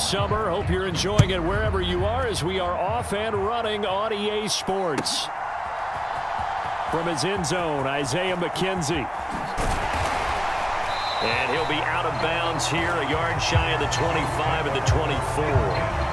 summer. Hope you're enjoying it wherever you are as we are off and running on EA Sports. From his end zone, Isaiah McKenzie. And he'll be out of bounds here, a yard shy of the 25 and the 24.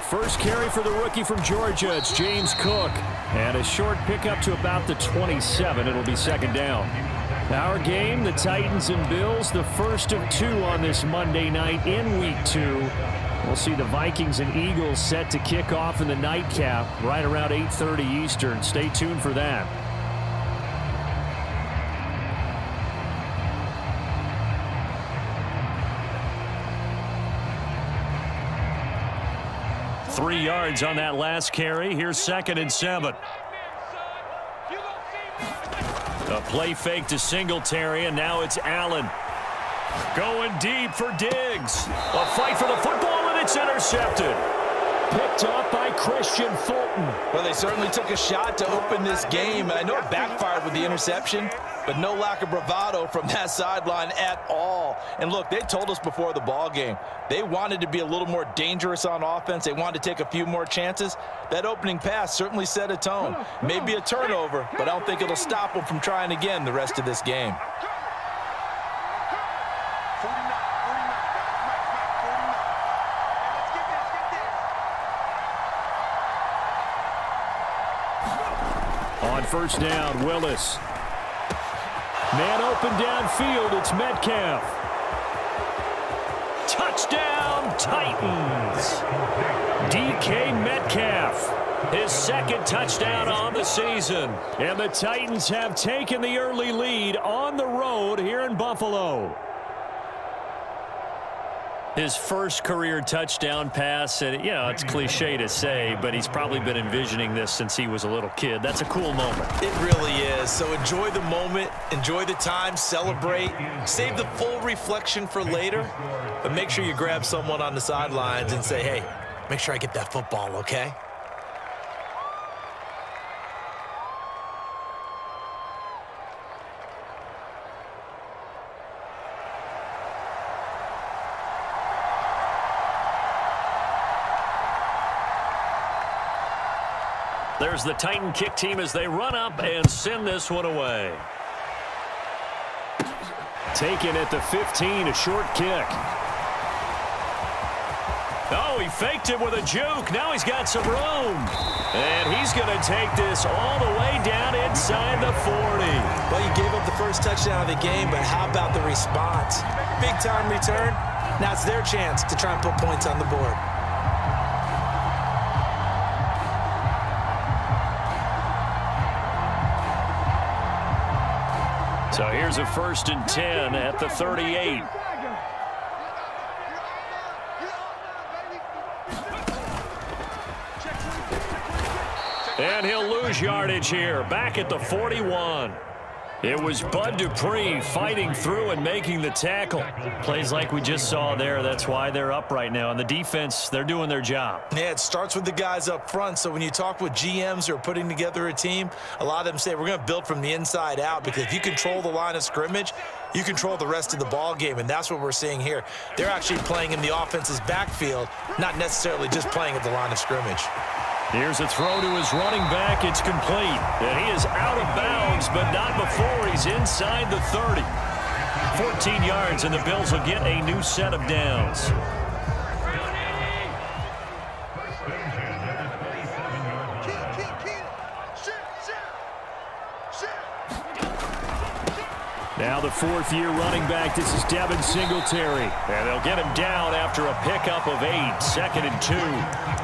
First carry for the rookie from Georgia. It's James Cook. And a short pickup to about the 27. It'll be second down. Our game, the Titans and Bills, the first of two on this Monday night in Week 2. We'll see the Vikings and Eagles set to kick off in the nightcap right around 8:30 Eastern. Stay tuned for that. Three yards on that last carry. Here's 2nd and 7. A play fake to Singletary, and now it's Allen. Going deep for Diggs. A fight for the football, and it's intercepted. Picked off by Christian Fulton. Well, they certainly took a shot to open this game. I know it backfired with the interception, but no lack of bravado from that sideline at all. And look, they told us before the ball game, they wanted to be a little more dangerous on offense. They wanted to take a few more chances. That opening pass certainly set a tone. Maybe a turnover, but I don't think it'll stop them from trying again the rest of this game. On first down, Willis. Man open downfield, it's Metcalf. Touchdown, Titans. DK Metcalf, his second touchdown on the season. And the Titans have taken the early lead on the road here in Buffalo. His first career touchdown pass, and you know, it's cliche to say, but he's probably been envisioning this since he was a little kid. That's a cool moment. It really is. So enjoy the moment, enjoy the time, celebrate, save the full reflection for later, but make sure you grab someone on the sidelines and say, hey, make sure I get that football, okay? There's the Titan kick team as they run up and send this one away. Taken at the 15, a short kick. Oh, he faked it with a juke. Now he's got some room. And he's going to take this all the way down inside the 40. Well, you gave up the first touchdown of the game, but how about the response? Big-time return. Now it's their chance to try and put points on the board. So here's a 1st and 10 at the 38. And he'll lose yardage here, back at the 41. It was Bud Dupree fighting through and making the tackle. Plays like we just saw there. That's why they're up right now. And the defense, they're doing their job. Yeah, it starts with the guys up front. So when you talk with GMs who are putting together a team, a lot of them say we're going to build from the inside out, because if you control the line of scrimmage, you control the rest of the ball game, and that's what we're seeing here. They're actually playing in the offense's backfield, not necessarily just playing at the line of scrimmage. Here's a throw to his running back. It's complete. And he is out of bounds, but not before he's inside the 30. 14 yards, and the Bills will get a new set of downs. Now the 4th-year running back. This is Devin Singletary. And they'll get him down after a pickup of 8. 2nd and 2.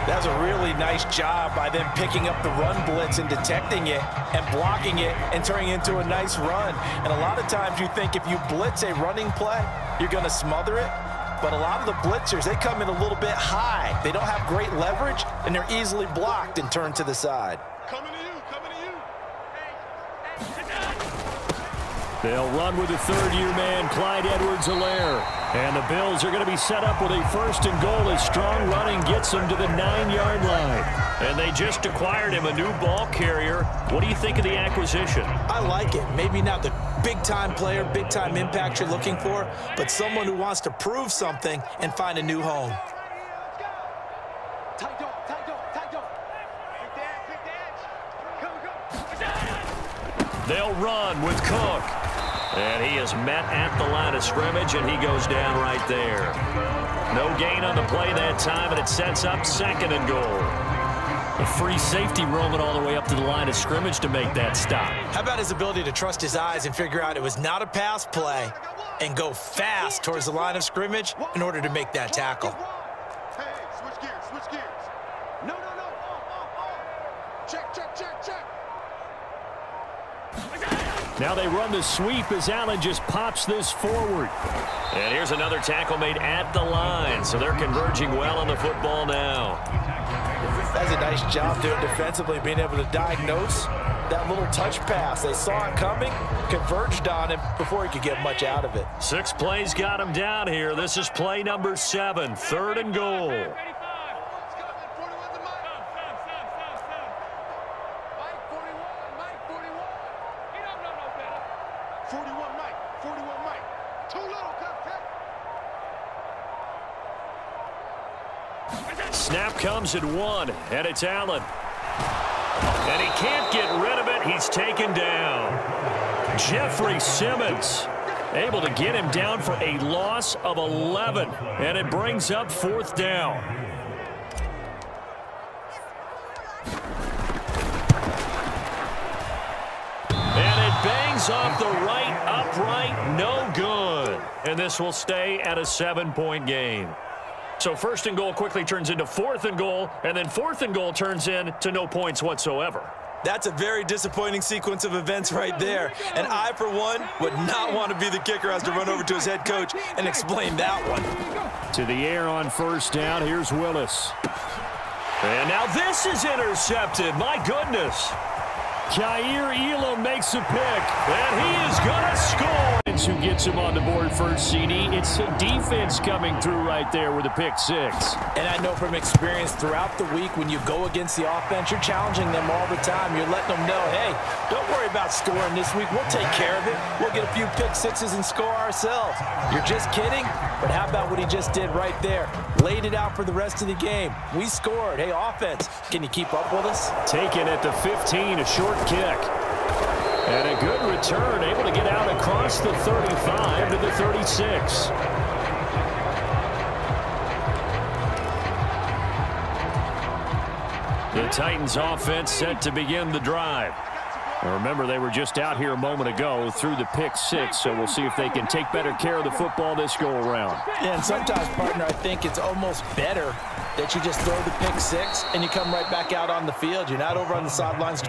That's a really nice job by them picking up the run blitz and detecting it and blocking it and turning it into a nice run. And a lot of times you think if you blitz a running play, you're going to smother it. But a lot of the blitzers, they come in a little bit high. They don't have great leverage, and they're easily blocked and turned to the side. Coming to you, coming to you. They'll run with the third-year man, Clyde Edwards-Helaire. And the Bills are going to be set up with a 1st and goal as strong running gets them to the 9-yard line. And they just acquired him a new ball carrier. What do you think of the acquisition? I like it. Maybe not the big-time player, big-time impact you're looking for, but someone who wants to prove something and find a new home. They'll run with Cook. And he is met at the line of scrimmage, and he goes down right there. No gain on the play that time, and it sets up 2nd and goal. A free safety roaming all the way up to the line of scrimmage to make that stop. How about his ability to trust his eyes and figure out it was not a pass play and go fast towards the line of scrimmage in order to make that tackle? Hey, switch gears, switch gears. No. Check. Now they run the sweep as Allen just pops this forward. And here's another tackle made at the line, so they're converging well on the football now. That's a nice job doing defensively, being able to diagnose that little touch pass. They saw it coming, converged on him before he could get much out of it. 6 plays got him down here. This is play number 7, 3rd and goal. Snap comes at 1, and it's Allen. And he can't get rid of it. He's taken down. Jeffrey Simmons able to get him down for a loss of 11, and it brings up 4th down. And it bangs off the right upright, no good. And this will stay at a 7-point game. So 1st and goal quickly turns into 4th and goal, and then 4th and goal turns into no points whatsoever. That's a very disappointing sequence of events right there. And I, for one, would not want to be the kicker who has to run over to his head coach and explain that one. To the air on 1st down, here's Willis. And now this is intercepted. My goodness. Kaiir Elam makes a pick, and he is going to score. Who gets him on the board first, CD. It's the defense coming through right there with a pick 6. And I know from experience throughout the week when you go against the offense, you're challenging them all the time. You're letting them know, hey, don't worry about scoring this week. We'll take care of it. We'll get a few pick 6s and score ourselves. You're just kidding? But how about what he just did right there? Laid it out for the rest of the game. We scored. Hey, offense, can you keep up with us? Taken at the 15, a short kick. And a good return, able to get out across the 35 to the 36. The Titans offense set to begin the drive. Now remember, they were just out here a moment ago through the pick 6, so we'll see if they can take better care of the football this go-around. Yeah, and sometimes, partner, I think it's almost better that you just throw the pick 6 and you come right back out on the field. You're not over on the sidelines.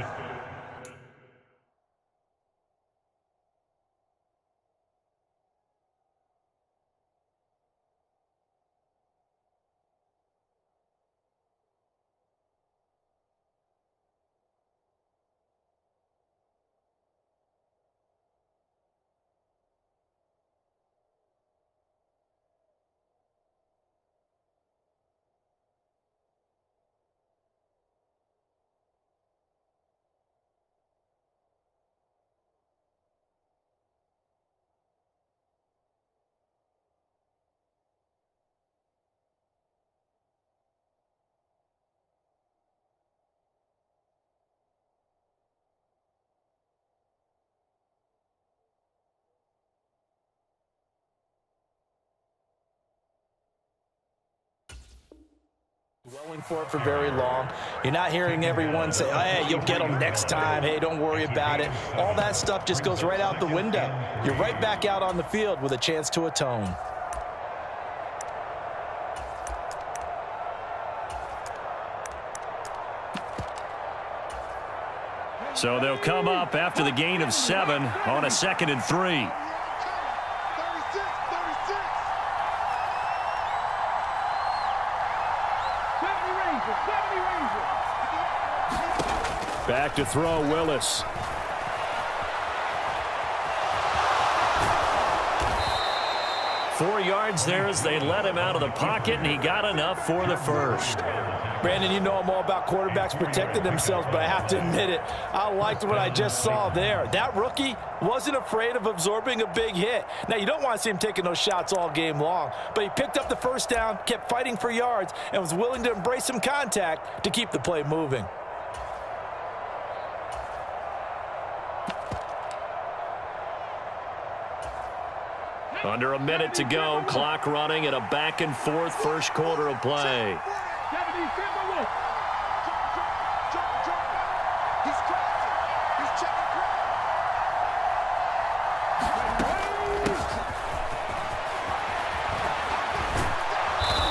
Going for it for very long. You're not hearing everyone say, oh, hey, you'll get them next time. Hey, don't worry about it. All that stuff just goes right out the window. You're right back out on the field with a chance to atone. So they'll come up after the gain of 7 on a 2nd and 3. Back to throw, Willis. Four yards there as they let him out of the pocket, and he got enough for the first. Brandon, you know I'm all about quarterbacks protecting themselves, but I have to admit it, I liked what I just saw there. That rookie wasn't afraid of absorbing a big hit. Now, you don't want to see him taking those shots all game long, but he picked up the first down, kept fighting for yards, and was willing to embrace some contact to keep the play moving. Under a minute to go, clock running, and a back-and-forth first quarter of play.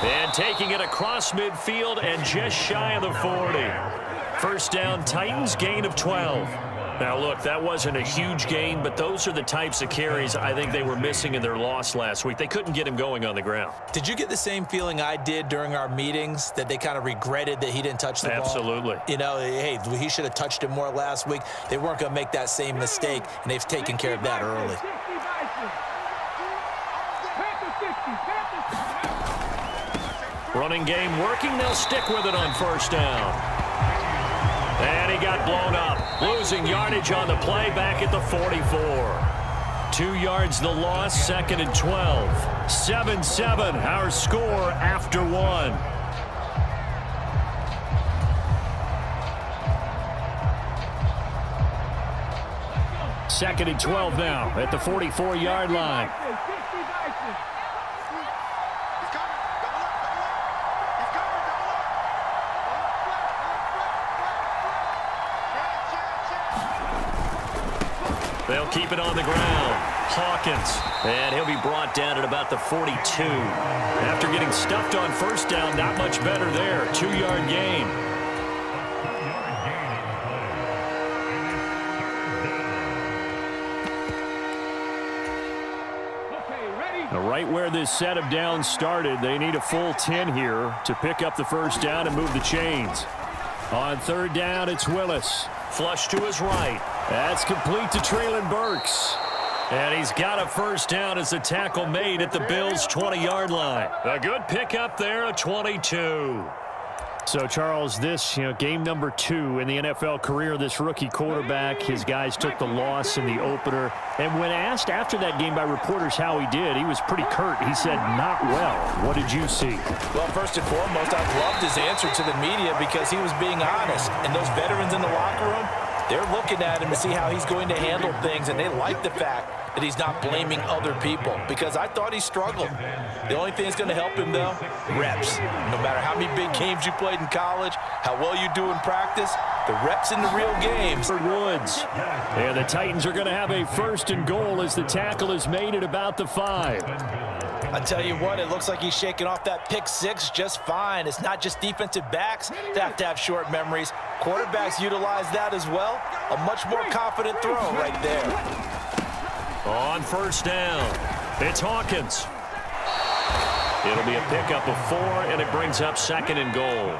And taking it across midfield and just shy of the 40. First down, Titans, gain of 12. Now, look, that wasn't a huge gain, but those are the types of carries I think they were missing in their loss last week. They couldn't get him going on the ground. Did you get the same feeling I did during our meetings, that they kind of regretted that he didn't touch the ball? Absolutely. You know, hey, he should have touched it more last week. They weren't going to make that same mistake, and they've taken care of that early. Running game working. They'll stick with it on first down. And he got blown up, losing yardage on the play back at the 44. 2 yards the loss, 2nd and 12. 7-7, our score after 1. Second and 12 now at the 44-yard line. They'll keep it on the ground. Hawkins. And he'll be brought down at about the 42. After getting stuffed on first down, not much better there. 2-yard gain. Right where this set of downs started, they need a full 10 here to pick up the first down and move the chains. On third down, it's Willis. Flush to his right. That's complete to Traylon Burks. And he's got a first down as the tackle made at the Bills' 20-yard line. A good pickup there, a 22. So, Charles, this, game number 2 in the NFL career of this rookie quarterback. His guys took the loss in the opener. And when asked after that game by reporters how he did, he was pretty curt. He said, not well. What did you see? Well, first and foremost, I loved his answer to the media because he was being honest. And those veterans in the locker room, they're looking at him to see how he's going to handle things, and they like the fact that he's not blaming other people, because I thought he struggled. The only thing that's going to help him, though, reps. No matter how many big games you played in college, how well you do in practice, the reps in the real games. Woods. And the Titans are going to have a first and goal as the tackle is made at about the 5. I tell you what, it looks like he's shaking off that pick 6 just fine. It's not just defensive backs that have short memories. Quarterbacks utilize that as well. A much more confident throw right there. On first down, it's Hawkins. It'll be a pickup of 4, and it brings up 2nd and goal.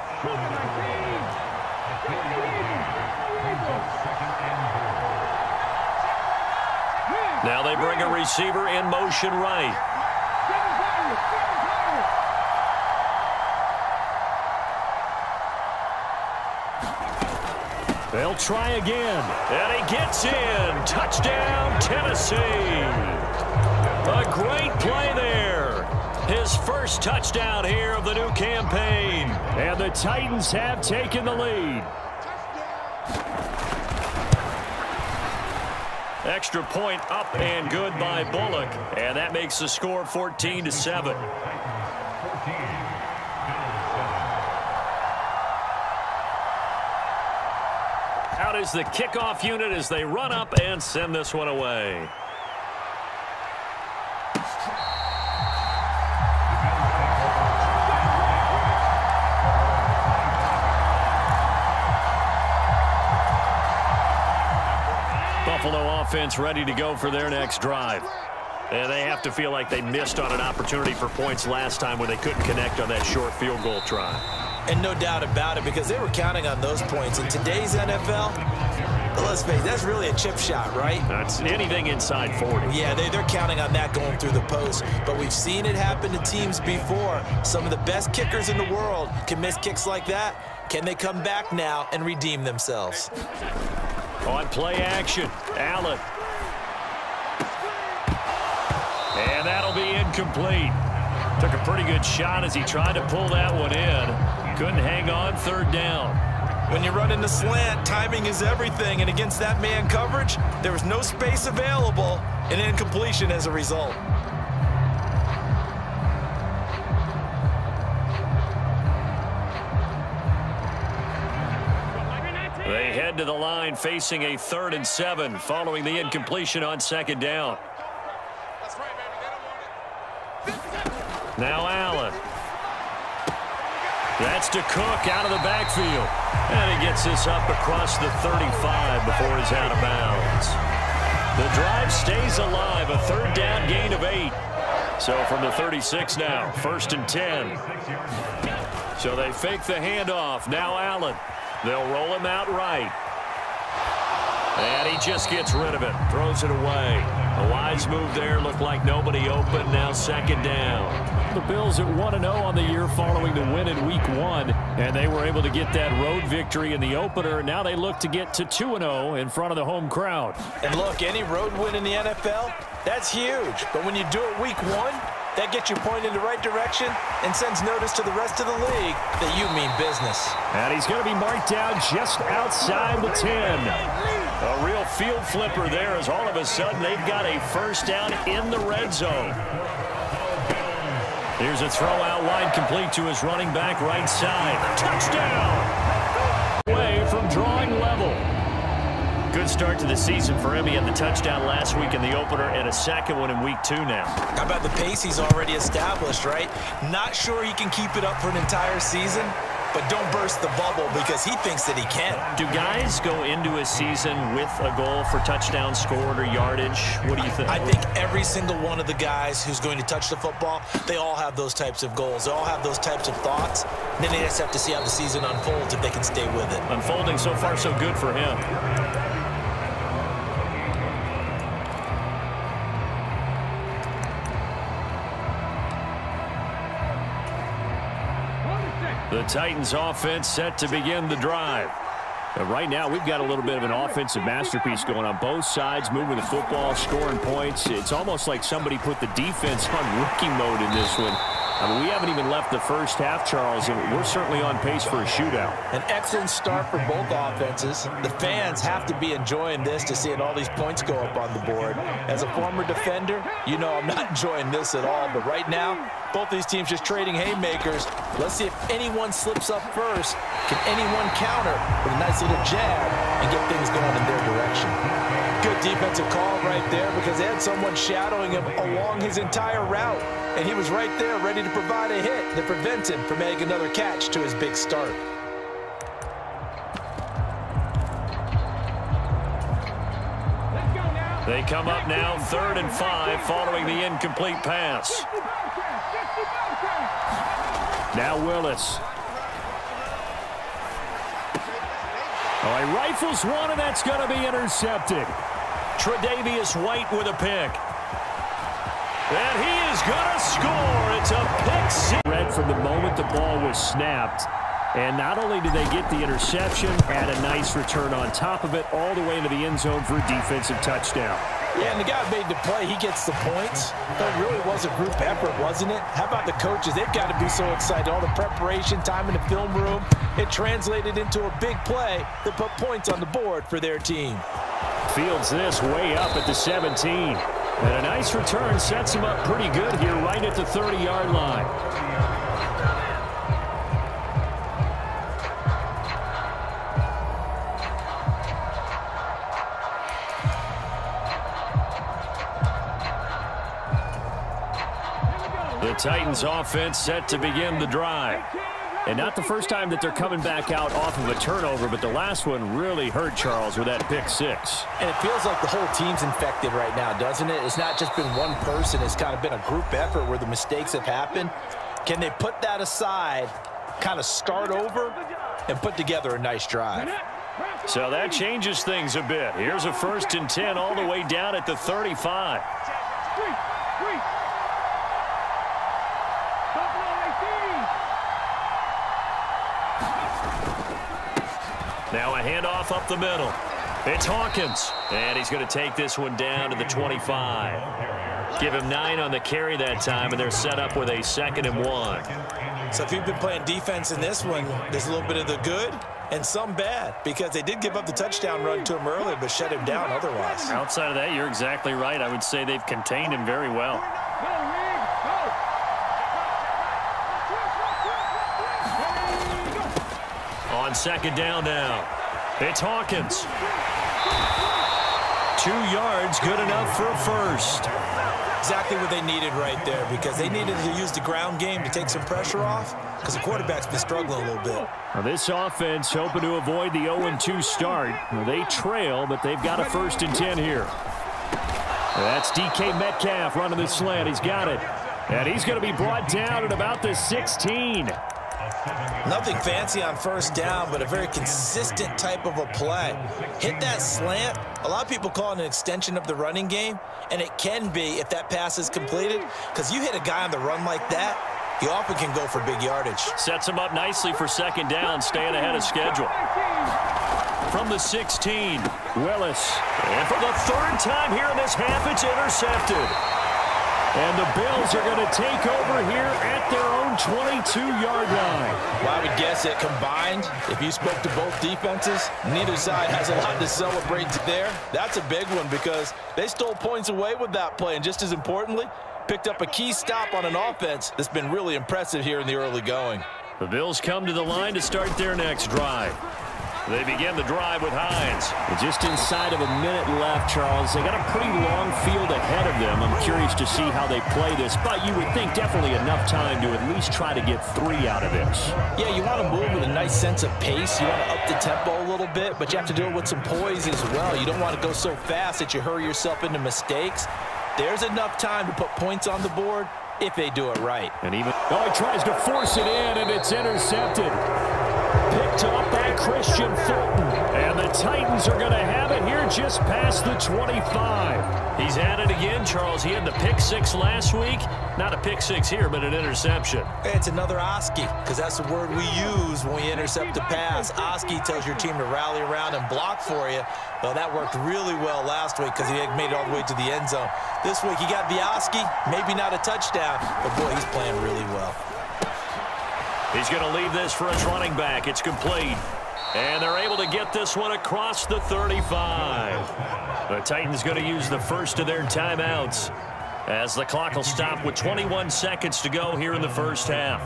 Now they bring a receiver in motion right. They'll try again, and he gets in. Touchdown, Tennessee. A great play there. His first touchdown here of the new campaign. And the Titans have taken the lead. Extra point up and good by Bullock. And that makes the score 14-7. Out is the kickoff unit as they run up and send this one away. offense ready to go for their next drive. And they have to feel like they missed on an opportunity for points last time when they couldn't connect on that short field goal try. And no doubt about it, because they were counting on those points. In today's NFL, let's face it, that's really a chip shot, right? That's anything inside 40. Yeah, they're counting on that going through the post. But we've seen it happen to teams before. Some of the best kickers in the world can miss kicks like that. Can they come back now and redeem themselves? On play action, Allen. And that'll be incomplete. Took a pretty good shot as he tried to pull that one in. Couldn't hang on, third down. When you run in the slant, timing is everything. And against that man coverage, there was no space available, and incompletion as a result. They head to the line facing a 3rd and 7 following the incompletion on 2nd down. Now Allen. That's to Cook out of the backfield. And he gets this up across the 35 before he's out of bounds. The drive stays alive, a 3rd down gain of 8. So from the 36 now, 1st and 10. So they fake the handoff. Now Allen. They'll roll him out right. And he just gets rid of it. Throws it away. A wise move there. Looked like nobody open. Now 2nd down. The Bills at 1-0 on the year following the win in Week 1. And they were able to get that road victory in the opener. Now they look to get to 2-0 in front of the home crowd. And look, any road win in the NFL, that's huge. But when you do it Week 1, that gets you pointed in the right direction and sends notice to the rest of the league that you mean business. And he's going to be marked down just outside the 10. A real field flipper there as all of a sudden they've got a 1st down in the red zone. Here's a throw out wide complete to his running back right side. Touchdown! Away from drawing level. Good start to the season for him. He had the touchdown last week in the opener and a 2nd one in Week 2 now. How about the pace he's already established, right? Not sure he can keep it up for an entire season, but don't burst the bubble because he thinks that he can. Do guys go into a season with a goal for touchdown scored or yardage? What do you think? I think every single one of the guys who's going to touch the football, they all have those types of goals. They all have those types of thoughts. And then they just have to see how the season unfolds if they can stay with it. Unfolding so far so good for him. The Titans offense set to begin the drive. But right now, we've got a little bit of an offensive masterpiece going on both sides, moving the football, scoring points. It's almost like somebody put the defense on rookie mode in this one. I mean, we haven't even left the first half, Charles, and we're certainly on pace for a shootout. An excellent start for both offenses. The fans have to be enjoying this to seeing all these points go up on the board. As a former defender, you know I'm not enjoying this at all. But right now, both these teams just trading haymakers. Let's see if anyone slips up first. Can anyone counter with a nice little jab and get things going in their direction? Good defensive call right there because they had someone shadowing him along his entire route. And he was right there ready to provide a hit that prevents him from making another catch to his big start. They come up now 3rd and 5 following the incomplete pass. Now Willis. Oh, he rifles one, and that's going to be intercepted. Tre'Davious White with a pick. And he is going to score. It's a pick six. Red from the moment the ball was snapped. And not only did they get the interception, add a nice return on top of it, all the way into the end zone for a defensive touchdown. Yeah, and the guy made the play. He gets the points. But it really was a group effort, wasn't it? How about the coaches? They've got to be so excited. All the preparation, time in the film room, it translated into a big play that put points on the board for their team. Fields this way up at the 17. And a nice return sets him up pretty good here right at the 30-yard line. The Titans offense set to begin the drive. And not the first time that they're coming back out off of a turnover, but the last one really hurt Charles with that pick six. And it feels like the whole team's infected right now, doesn't it? It's not just been one person. It's kind of been a group effort where the mistakes have happened. Can they put that aside, kind of start over, and put together a nice drive? So that changes things a bit. Here's a 1st and 10 all the way down at the 35. Now a handoff up the middle. It's Hawkins. And he's going to take this one down to the 25. Give him 9 on the carry that time, and they're set up with a 2nd and 1. So if you've been playing defense in this one, there's a little bit of the good and some bad, because they did give up the touchdown run to him earlier, but shut him down otherwise. Outside of that, you're exactly right. I would say they've contained him very well. On 2nd down now, it's Hawkins. 2 yards, good enough for a first. Exactly what they needed right there, because they needed to use the ground game to take some pressure off, because the quarterback's been struggling a little bit. Now this offense hoping to avoid the 0-2 start. They trail, but they've got a 1st and 10 here. That's DK Metcalf running the slant. He's got it. And he's going to be brought down at about the 16. Nothing fancy on 1st down, but a very consistent type of a play. Hit that slant. A lot of people call it an extension of the running game, and it can be if that pass is completed, because you hit a guy on the run like that, he often can go for big yardage. Sets him up nicely for 2nd down, staying ahead of schedule. From the 16, Willis. And for the 3rd time here in this half, it's intercepted. And the Bills are going to take over here at their own 22-yard line. Well, I would guess it combined, if you spoke to both defenses, neither side has a lot to celebrate there. That's a big one, because they stole points away with that play, and just as importantly, picked up a key stop on an offense that's been really impressive here in the early going. The Bills come to the line to start their next drive. They begin the drive with Hines. Just inside of a minute left, Charles. They got a pretty long field ahead of them. I'm curious to see how they play this, but you would think definitely enough time to at least try to get 3 out of this. Yeah, you want to move with a nice sense of pace. You want to up the tempo a little bit, but you have to do it with some poise as well. You don't want to go so fast that you hurry yourself into mistakes. There's enough time to put points on the board if they do it right. And even, he tries to force it in, and it's intercepted. Picked up by Christian Fulton. And the Titans are going to have it here just past the 25. He's at it again, Charles. He had the pick 6 last week. Not a pick 6 here, but an interception. It's another Oski, because that's the word we use when we intercept a pass. Oski tells your team to rally around and block for you. Well, that worked really well last week because he made it all the way to the end zone. This week he got the Oski, maybe not a touchdown, but boy, he's playing really well. He's going to leave this for his running back. It's complete. And they're able to get this one across the 35. The Titans going to use the first of their timeouts as the clock will stop with 21 seconds to go here in the first half.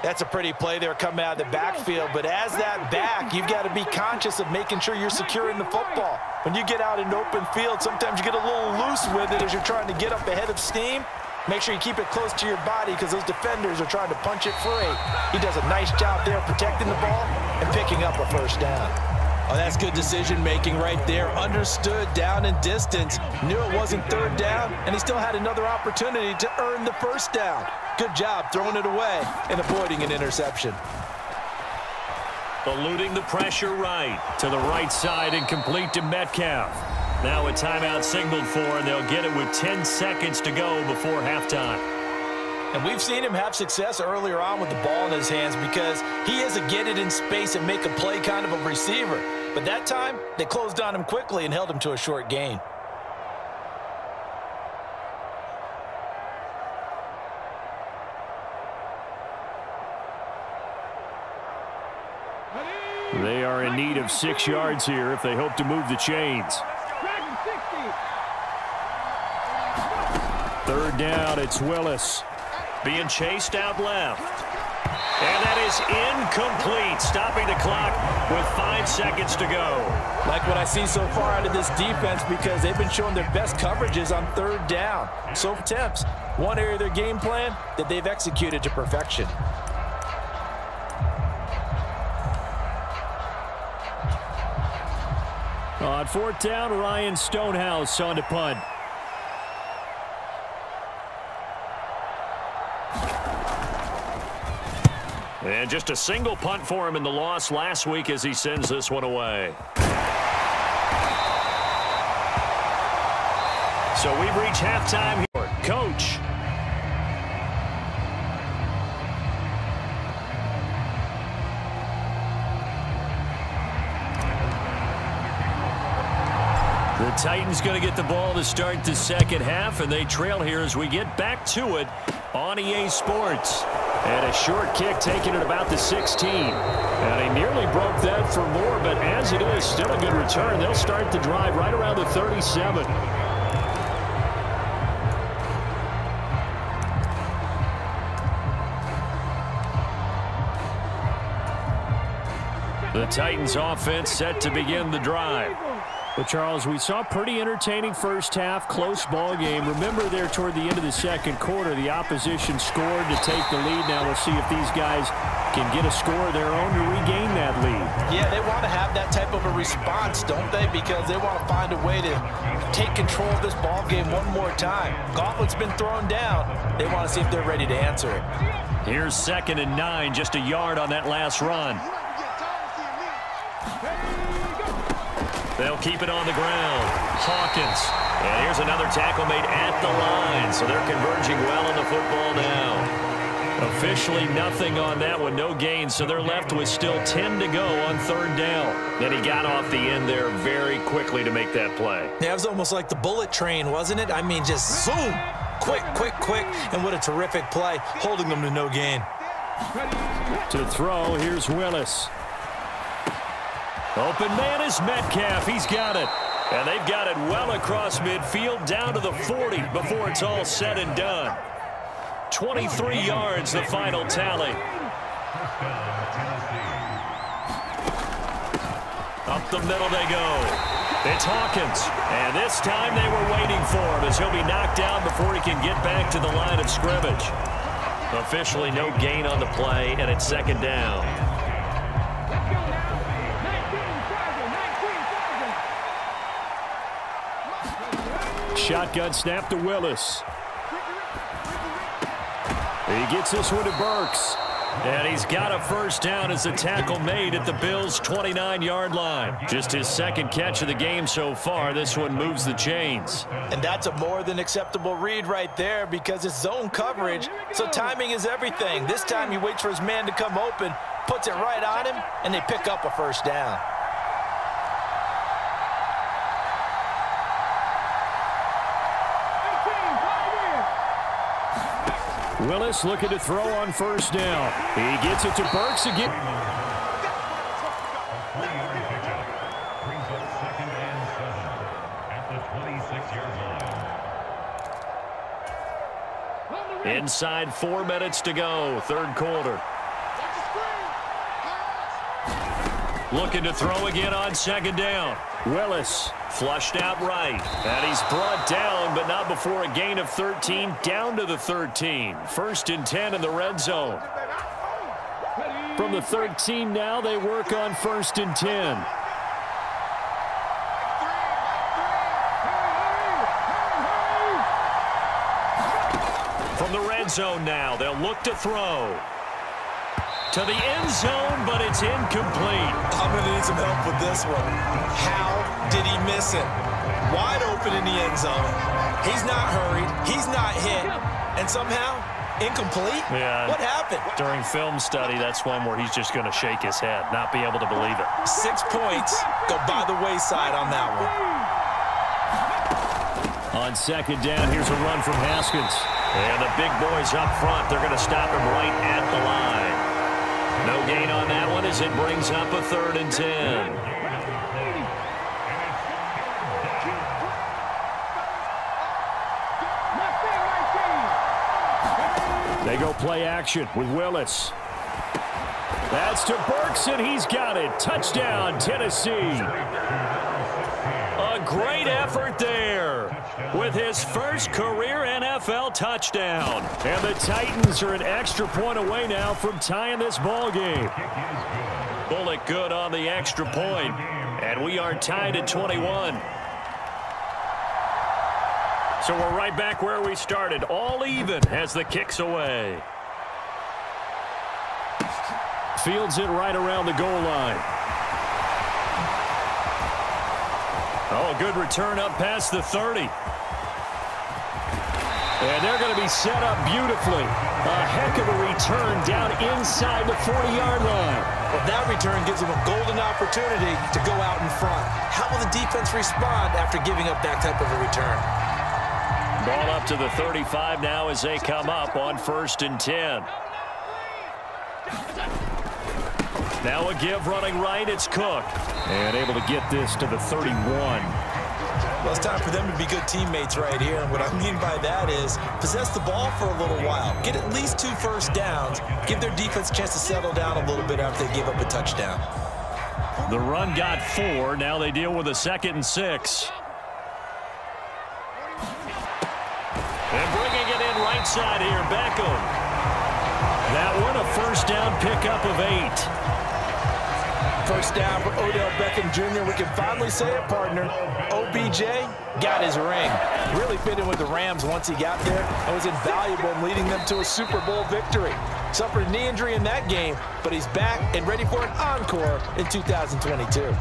That's a pretty play there coming out of the backfield, but as that back, you've got to be conscious of making sure you're securing the football. When you get out in open field, sometimes you get a little loose with it as you're trying to get up ahead of steam. Make sure you keep it close to your body because those defenders are trying to punch it free. He does a nice job there protecting the ball and picking up a first down. Oh, that's good decision-making right there. Understood down and distance. Knew it wasn't 3rd down, and he still had another opportunity to earn the first down. Good job throwing it away and avoiding an interception. Eluding the pressure right to the right side and complete to Metcalf. Now a timeout signaled for, and they'll get it with 10 seconds to go before halftime. And we've seen him have success earlier on with the ball in his hands because he is a get it in space and make a play kind of a receiver. But that time, they closed on him quickly and held him to a short gain. They are in need of 6 yards here if they hope to move the chains. 3rd down, it's Willis. Being chased out left. And that is incomplete, stopping the clock with 5 seconds to go. Like what I see so far out of this defense because they've been showing their best coverages on 3rd down. So attempts, one area of their game plan that they've executed to perfection. On fourth down, Ryan Stonehouse on to punt. And just a single punt for him in the loss last week as he sends this one away. So we've reached halftime here. Coach. The Titans going to get the ball to start the second half, and they trail here as we get back to it on EA Sports. And a short kick taken at about the 16. And he nearly broke that for more, but as it is, still a good return. They'll start the drive right around the 37. The Titans offense set to begin the drive. But, Charles, we saw a pretty entertaining first half, close ball game. Remember there toward the end of the second quarter, the opposition scored to take the lead. Now we'll see if these guys can get a score of their own to regain that lead. Yeah, they want to have that type of a response, don't they? Because they want to find a way to take control of this ball game one more time. Gauntlet's been thrown down. They want to see if they're ready to answer it. Here's 2nd and 9, just a yard on that last run. They'll keep it on the ground. Hawkins. And here's another tackle made at the line. So they're converging well on the football now. Officially nothing on that one. No gain. So they're left with still 10 to go on 3rd down. Then he got off the end there very quickly to make that play. Yeah, it was almost like the bullet train, wasn't it? I mean, just zoom. Quick, quick, quick. And what a terrific play, holding them to no gain. To throw, here's Willis. Open man is Metcalf. He's got it. And they've got it well across midfield down to the 40 before it's all said and done. 23 yards, the final tally. Up the middle they go. It's Hawkins. And this time they were waiting for him as he'll be knocked down before he can get back to the line of scrimmage. Officially no gain on the play, and it's 2nd down. Shotgun snap to Willis. He gets this one to Burks. And he's got a first down as the tackle made at the Bills' 29-yard line. Just his 2nd catch of the game so far. This one moves the chains. And that's a more than acceptable read right there because it's zone coverage, so timing is everything. This time he waits for his man to come open, puts it right on him, and they pick up a first down. Willis looking to throw on first down. He gets it to Burks again. Inside 4 minutes to go, 3rd quarter. Looking to throw again on 2nd down. Willis flushed out right. And he's brought down, but not before a gain of 13, down to the 13. 1st and 10 in the red zone. From the 13 now, they work on 1st and 10. From the red zone now, they'll look to throw. To the end zone, but it's incomplete. I'm going to need some help with this one. How did he miss it? Wide open in the end zone. He's not hurried. He's not hit. And somehow, incomplete? Yeah. What happened? During film study, that's one where he's just going to shake his head, not be able to believe it. 6 points go by the wayside on that one. On 2nd down, here's a run from Haskins. And the big boys up front, they're going to stop him right at the line. No gain on that one as it brings up a 3rd and 10. They go play action with Willis. That's to Burks, and he's got it. Touchdown, Tennessee. A great effort there with his first career NFL touchdown. And the Titans are an extra point away now from tying this ball game. Bullock good on the extra point. And we are tied at 21. So we're right back where we started, all even as the kick's away. Fields it right around the goal line. Oh, good return up past the 30. And they're going to be set up beautifully. A heck of a return down inside the 40-yard line. Well, that return gives them a golden opportunity to go out in front. How will the defense respond after giving up that type of a return? Ball up to the 35 now as they come up on 1st and 10. Now a give running right. It's Cook. And able to get this to the 31. Well, it's time for them to be good teammates right here. And what I mean by that is possess the ball for a little while. Get at least 2 first downs. Give their defense a chance to settle down a little bit after they give up a touchdown. The run got 4. Now they deal with a 2nd and 6. And bringing it in right side here, Beckham. That one a first down pickup of 8. First down for Odell Beckham Jr. We can finally say it, partner. OBJ got his ring. Really fit in with the Rams once he got there and was invaluable in leading them to a Super Bowl victory. Suffered a knee injury in that game, but he's back and ready for an encore in 2022.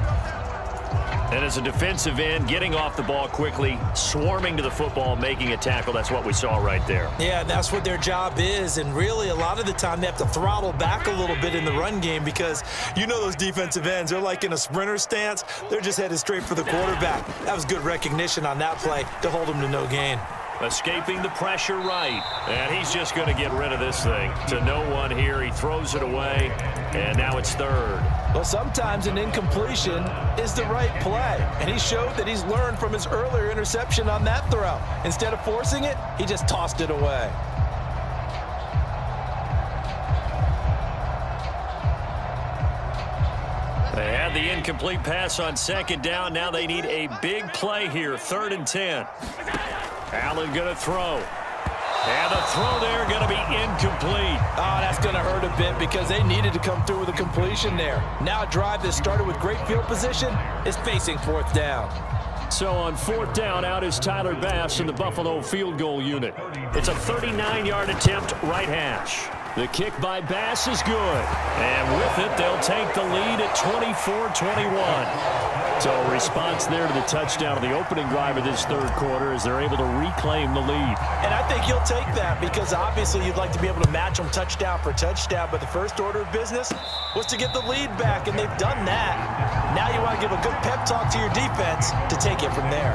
And as a defensive end, getting off the ball quickly, swarming to the football, making a tackle, that's what we saw right there. Yeah, that's what their job is, and really a lot of the time they have to throttle back a little bit in the run game because you know those defensive ends, they're like in a sprinter stance. They're just headed straight for the quarterback. That was good recognition on that play to hold him to no gain. Escaping the pressure right, and he's just going to get rid of this thing. To no one here, he throws it away, and now it's 3rd. Well, sometimes an incompletion is the right play, and he showed that he's learned from his earlier interception on that throw. Instead of forcing it, he just tossed it away. They had the incomplete pass on 2nd down. Now they need a big play here, 3rd and 10. Allen going to throw. And the throw there going to be incomplete. Oh, that's going to hurt a bit because they needed to come through with a completion there. Now a drive that started with great field position is facing 4th down. So on 4th down, out is Tyler Bass in the Buffalo field goal unit. It's a 39-yard attempt, right hash. The kick by Bass is good. And with it, they'll take the lead at 24-21. So a response there to the touchdown of the opening drive of this 3rd quarter as they're able to reclaim the lead. And I think you'll take that because obviously you'd like to be able to match them touchdown for touchdown, but the first order of business was to get the lead back, and they've done that. Now you want to give a good pep talk to your defense to take it from there.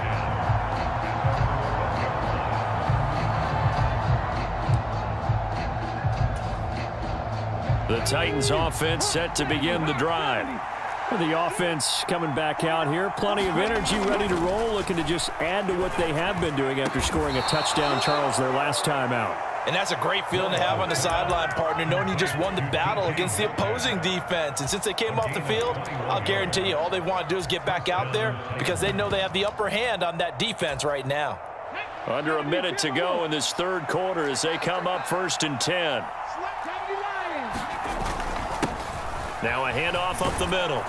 The Titans offense set to begin the drive. The offense coming back out here. Plenty of energy, ready to roll, looking to just add to what they have been doing after scoring a touchdown, Charles, their last time out. And that's a great feeling to have on the sideline, partner, knowing you just won the battle against the opposing defense. And since they came off the field, I'll guarantee you all they want to do is get back out there because they know they have the upper hand on that defense right now. Under a minute to go in this 3rd quarter as they come up 1st and 10. Now a handoff up the middle.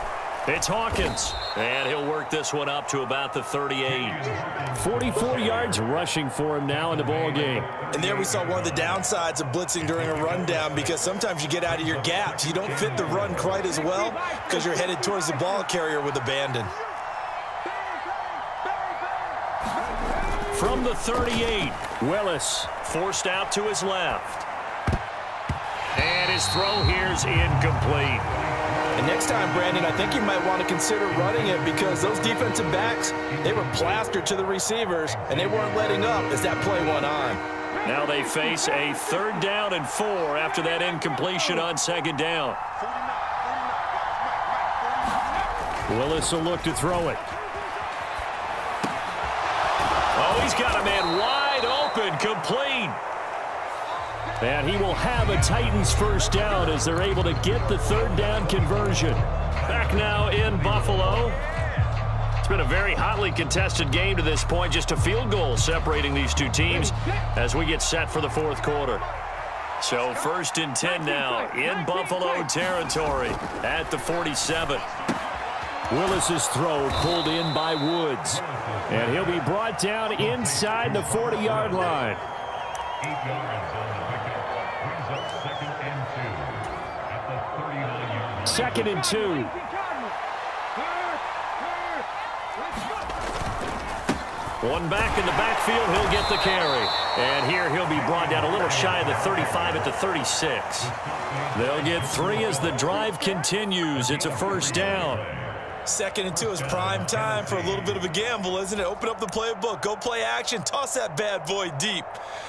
It's Hawkins, and he'll work this one up to about the 38. 44 yards rushing for him now in the ball game. And there we saw one of the downsides of blitzing during a rundown because sometimes you get out of your gaps. You don't fit the run quite as well because you're headed towards the ball carrier with abandon. From the 38, Willis forced out to his left. And his throw here's incomplete. And next time, Brandon, I think you might want to consider running it because those defensive backs, they were plastered to the receivers, and they weren't letting up as that play went on. Now they face a 3rd down and 4 after that incompletion on 2nd down. Willis will look to throw it. Oh, he's got a man wide open, complete. And he will have a Titans first down as they're able to get the 3rd down conversion. Back now in Buffalo. It's been a very hotly contested game to this point. Just a field goal separating these two teams as we get set for the 4th quarter. So 1st and 10 now in Buffalo territory at the 47. Willis's throw pulled in by Woods. And he'll be brought down inside the 40-yard line. 8 yards on the pickup. Brings up 2nd and 2 at the 39-yard line. 2nd and 2. One back in the backfield, he'll get the carry. And here he'll be brought down a little shy of the 35 at the 36. They'll get 3 as the drive continues. It's a first down. 2nd and 2 is prime time for a little bit of a gamble, isn't it? Open up the playbook, go play action, toss that bad boy deep.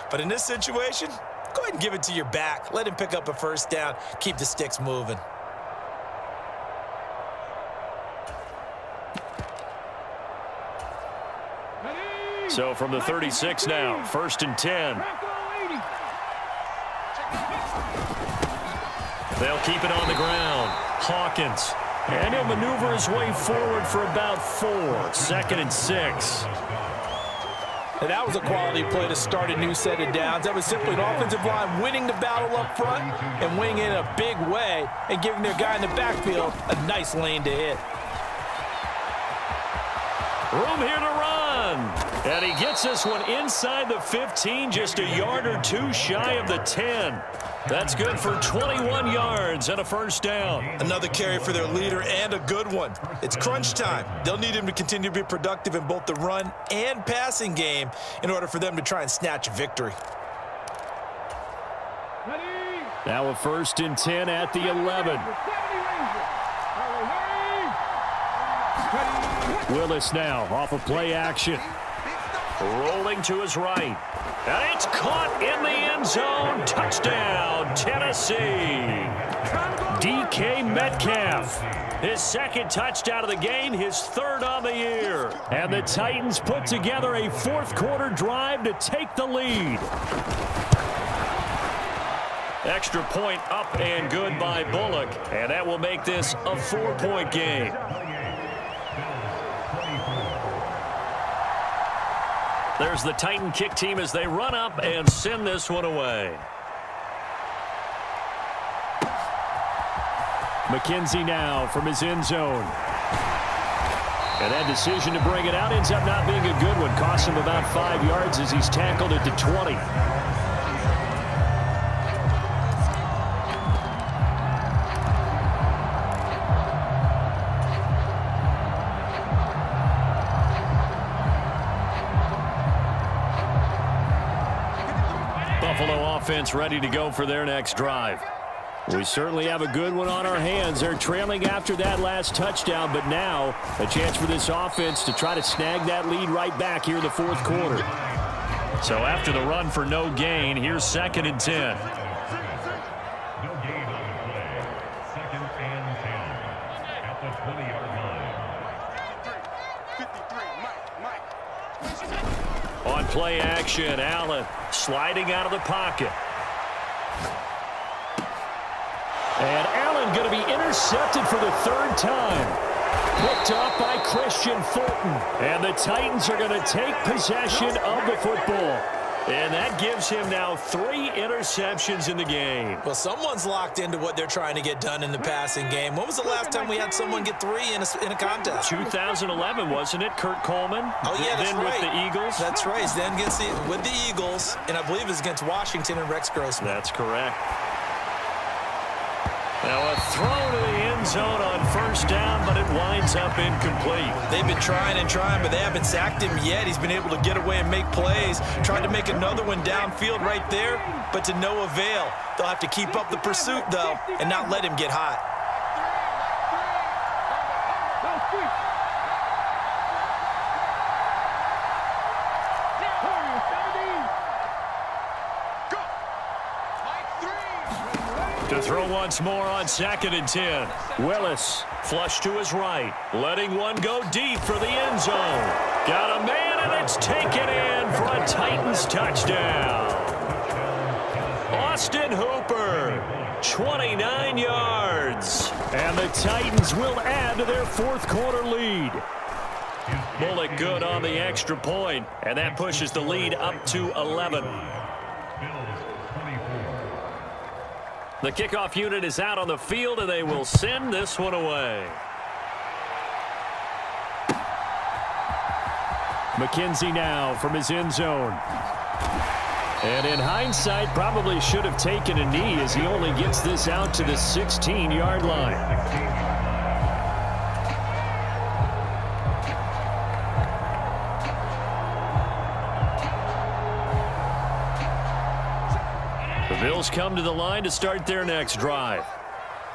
But in this situation, go ahead and give it to your back. Let him pick up a first down. Keep the sticks moving. So from the 36 now, 1st and 10. They'll keep it on the ground. Hawkins. And he'll maneuver his way forward for about 4. 2nd and 6. And that was a quality play to start a new set of downs. That was simply an offensive line winning the battle up front and winning it in a big way and giving their guy in the backfield a nice lane to hit. Room here to run. And he gets this one inside the 15, just a yard or 2 shy of the 10. That's good for 21 yards and a first down. Another carry for their leader and a good one. It's crunch time. They'll need him to continue to be productive in both the run and passing game in order for them to try and snatch a victory. Now a 1st and 10 at the 11. Willis now off of play action. Rolling to his right. And it's caught in the end zone. Touchdown, Tennessee. DK Metcalf. His 2nd touchdown of the game, his 3rd on the year. And the Titans put together a 4th quarter drive to take the lead. Extra point up and good by Bullock. And that will make this a 4-point game. There's the Titan kick team as they run up and send this one away. McKenzie now from his end zone. And that decision to bring it out ends up not being a good one. Costs him about 5 yards as he's tackled at the 20. Buffalo offense ready to go for their next drive. We certainly have a good one on our hands. They're trailing after that last touchdown, but now a chance for this offense to try to snag that lead right back here in the 4th quarter. So after the run for no gain, here's 2nd and 10. No gain on the play. 2nd and 10 at the 20-yard line. On play action, Allen sliding out of the pocket. And Allen going to be intercepted for the 3rd time. Picked off by Christian Fulton. And the Titans are going to take possession of the football. And that gives him now 3 interceptions in the game. Well, someone's locked into what they're trying to get done in the passing game. When was the last time we had someone get 3 in a contest? 2011, wasn't it? Kurt Coleman. Oh, yeah, that's then right. with the Eagles. That's right. Then with the Eagles, and I believe it was against Washington and Rex Grossman. That's correct. Now a throw to the end zone on 1st down, but it winds up incomplete. They've been trying and trying, but they haven't sacked him yet. He's been able to get away and make plays. Tried to make another one downfield right there, but to no avail. They'll have to keep up the pursuit, though, and not let him get hot. To throw once more on 2nd and 10. Willis flush to his right, letting one go deep for the end zone. Got a man, and it's taken in for a Titans touchdown. Austin Hooper, 29 yards. And the Titans will add to their 4th quarter lead. Bullock good on the extra point, and that pushes the lead up to 11. The kickoff unit is out on the field, and they will send this one away. McKenzie now from his end zone. And in hindsight, probably should have taken a knee as he only gets this out to the 16-yard line. The Bills come to the line to start their next drive.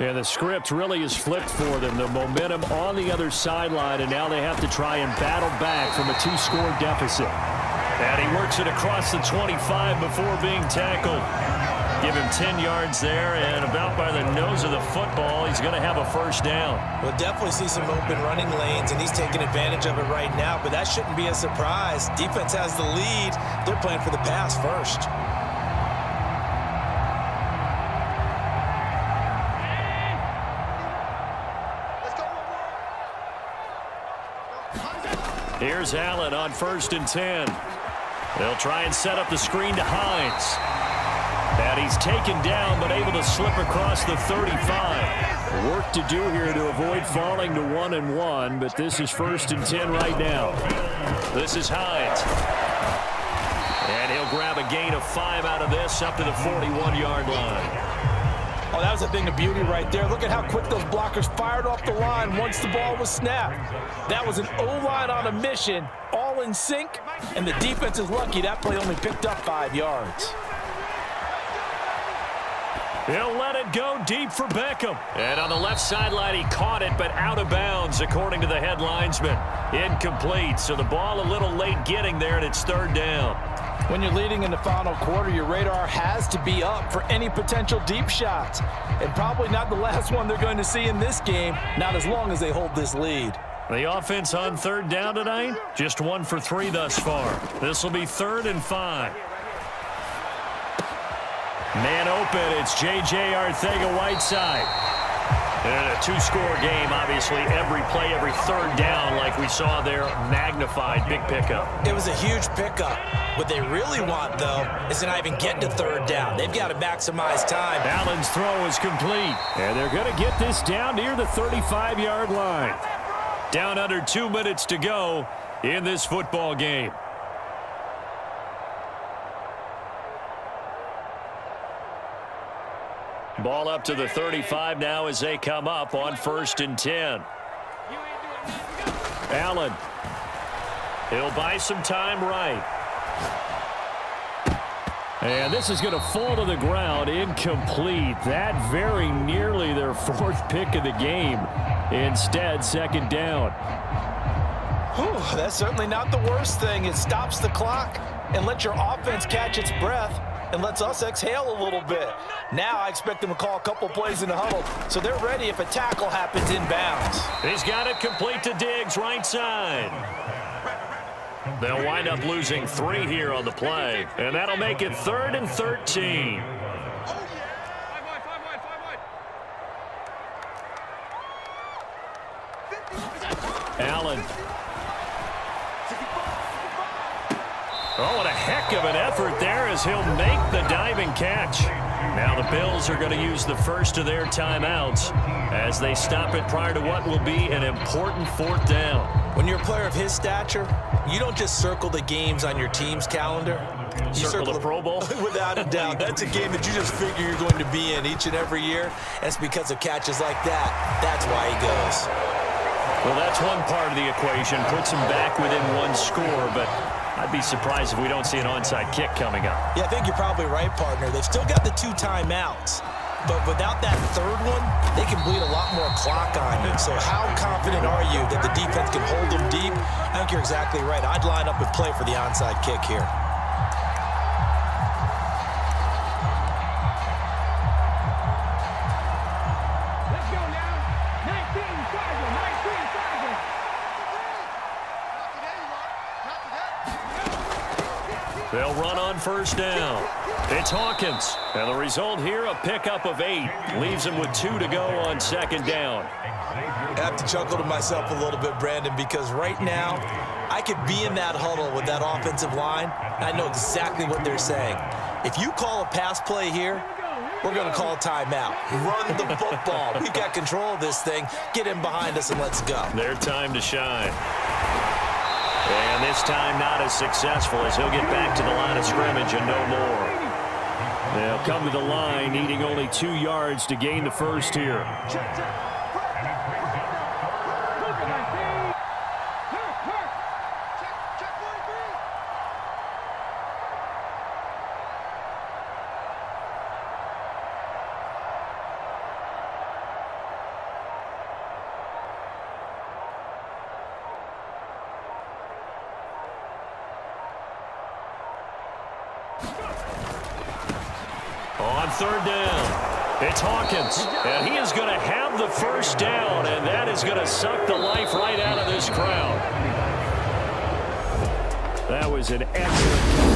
And the script really is flipped for them. The momentum on the other sideline, and now they have to try and battle back from a 2-score deficit. And he works it across the 25 before being tackled. Give him 10 yards there, and about by the nose of the football, he's going to have a first down. We'll definitely see some open running lanes, and he's taking advantage of it right now, but that shouldn't be a surprise. Defense has the lead. They're playing for the pass first. Here's Allen on 1st and 10. They'll try and set up the screen to Hines. And he's taken down, but able to slip across the 35. Work to do here to avoid falling to 1-1, but this is 1st and 10 right now. This is Hines. And he'll grab a gain of 5 out of this up to the 41-yard line. Oh, that was a thing of beauty right there. Look at how quick those blockers fired off the line once the ball was snapped. That was an O-line on a mission, all in sync, and the defense is lucky that play only picked up 5 yards. He'll let it go deep for Beckham. And on the left sideline, he caught it, but out of bounds, according to the head linesman. Incomplete, so the ball a little late getting there, and it's 3rd down. When you're leading in the final quarter, your radar has to be up for any potential deep shots. And probably not the last one they're going to see in this game, not as long as they hold this lead. The offense on 3rd down tonight, just 1 for 3 thus far. This will be 3rd and 5. Man open, it's J.J. Arcega-Whiteside. And a 2-score game, obviously, every play, every 3rd down, like we saw there, magnified, big pickup. It was a huge pickup. What they really want, though, is to not even get to 3rd down. They've got to maximize time. Allen's throw is complete. And they're going to get this down near the 35-yard line. Down under 2 minutes to go in this football game. Ball up to the 35 now as they come up on 1st and 10. Allen. He'll buy some time right. And this is going to fall to the ground, incomplete. That very nearly their 4th pick of the game. Instead, 2nd down. Whew, that's certainly not the worst thing. It stops the clock and lets your offense catch its breath and lets us exhale a little bit. Now I expect them to call a couple plays in the huddle, so they're ready if a tackle happens inbounds. He's got it complete to Diggs, right side. They'll wind up losing 3 here on the play, and that'll make it 3rd and 13. Allen. Oh, what a heck of an effort there as he'll make the diving catch. Now the Bills are going to use the first of their timeouts as they stop it prior to what will be an important 4th down. When you're a player of his stature, you don't just circle the games on your team's calendar. You circle the Pro Bowl? Without a doubt. That's a game that you just figure you're going to be in each and every year. And it's because of catches like that. That's why he goes. Well, that's one part of the equation. Puts him back within 1 score, but I'd be surprised if we don't see an onside kick coming up. Yeah, I think you're probably right, partner. They've still got the 2 timeouts. But without that 3rd one, they can bleed a lot more clock on you. So how confident are you that the defense can hold them deep? I think you're exactly right. I'd line up and play for the onside kick here. Let's go now. 19 Sergeant, 19 Sergeant. They'll run on 1st down. It's Hawkins. And the result here, a pickup of 8. Leaves him with 2 to go on 2nd down. I have to chuckle to myself a little bit, Brandon, because right now I could be in that huddle with that offensive line. I know exactly what they're saying. If you call a pass play here, we're going to call a timeout. Run the football. We've got control of this thing. Get in behind us and let's go. Their time to shine. And this time not as successful as he'll get back to the line of scrimmage and no more. They'll come to the line, needing only 2 yards to gain the first here. On third down, it's Hawkins, and he is going to have the first down, and that is going to suck the life right out of this crowd. That was an excellent